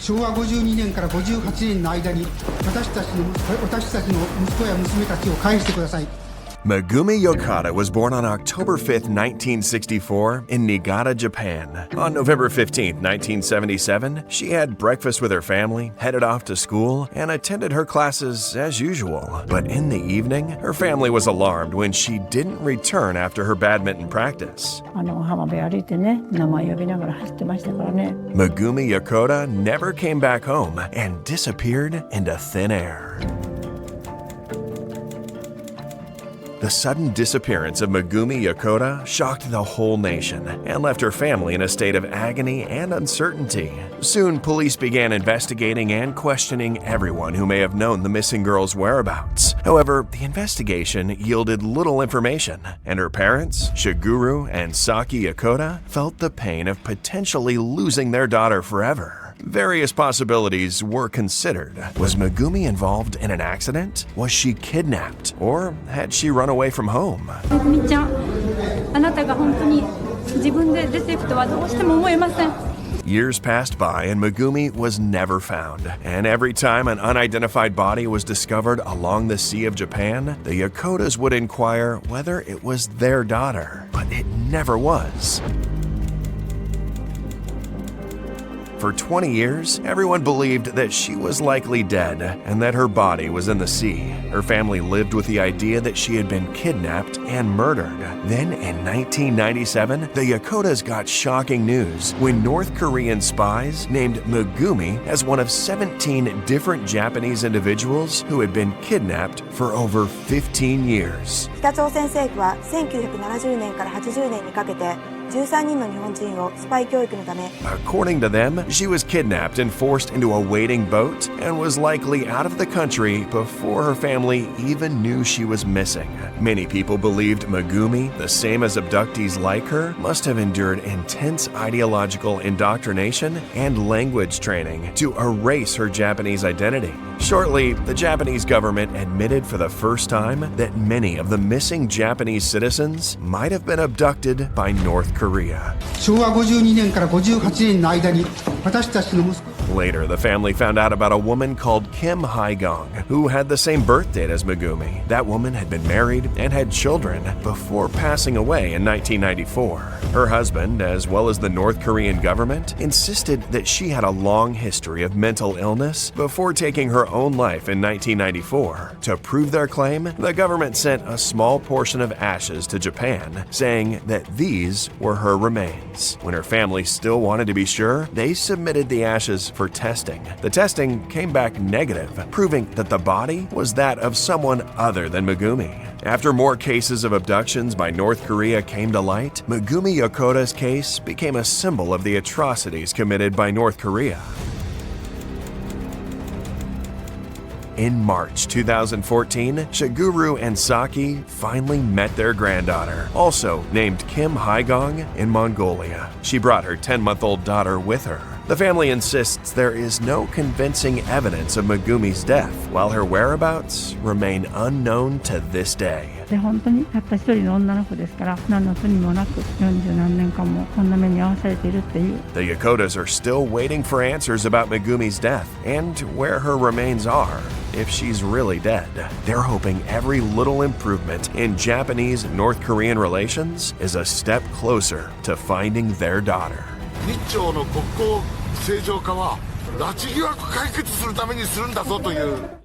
昭和52年から58年の間に私たちの息子や娘たちを返してください。 Megumi Yokota was born on October 5, 1964, in Niigata, Japan. On November 15, 1977, she had breakfast with her family, headed off to school, and attended her classes as usual. But in the evening, her family was alarmed when she didn't return after her badminton practice. Megumi Yokota never came back home and disappeared into thin air. The sudden disappearance of Megumi Yokota shocked the whole nation and left her family in a state of agony and uncertainty. Soon, police began investigating and questioning everyone who may have known the missing girl's whereabouts. However, the investigation yielded little information, and her parents, Shiguru and Saki Yokota, felt the pain of potentially losing their daughter forever. Various possibilities were considered. Was Megumi involved in an accident? Was she kidnapped? Or had she run away from home? Years passed by and Megumi was never found. And every time an unidentified body was discovered along the Sea of Japan, the Yokotas would inquire whether it was their daughter. But it never was. For 20 years, everyone believed that she was likely dead and that her body was in the sea. Her family lived with the idea that she had been kidnapped and murdered. Then in 1997, the Yokotas got shocking news when North Korean spies named Megumi as one of 17 different Japanese individuals who had been kidnapped for over 15 years. 北朝鮮政府は1970年から80年にかけて13人の日本人をスパイ教育のため According to them, she was kidnapped and forced into a waiting boat and was likely out of the country before her family even knew she was missing. Many people believed Megumi, the same as abductees like her, must have endured intense ideological indoctrination and language training to erase her Japanese identity. Shortly, the Japanese government admitted for the first time that many of the missing Japanese citizens might have been abducted by North Korea. 昭和52年から58年の間に私たちの息子 Later, the family found out about a woman called Kim Hae-gong, who had the same birth date as Megumi. That woman had been married and had children before passing away in 1994. Her husband, as well as the North Korean government, insisted that she had a long history of mental illness before taking her own life in 1994. To prove their claim, the government sent a small portion of ashes to Japan, saying that these were her remains. When her family still wanted to be sure, they submitted the ashes for testing. The testing came back negative, proving that the body was that of someone other than Megumi. After more cases of abductions by North Korea came to light, Megumi Yokota's case became a symbol of the atrocities committed by North Korea. In March 2014, Shiguru and Saki finally met their granddaughter, also named Kim Hae-gong, in Mongolia. She brought her 10-month-old daughter with her. The family insists there is no convincing evidence of Megumi's death, while her whereabouts remain unknown to this day. で本当にたった一人の女の子ですから何の罪もなく40何年間もこんな目に遭わされているっていう The Yokotas are still waiting for answers about Megumi's death and where her remains are, if she's really dead. They're hoping every little improvement in Japanese-North Korean relations is a step closer to finding their daughter. 日朝の国交正常化は拉致疑惑解決するためにするんだぞという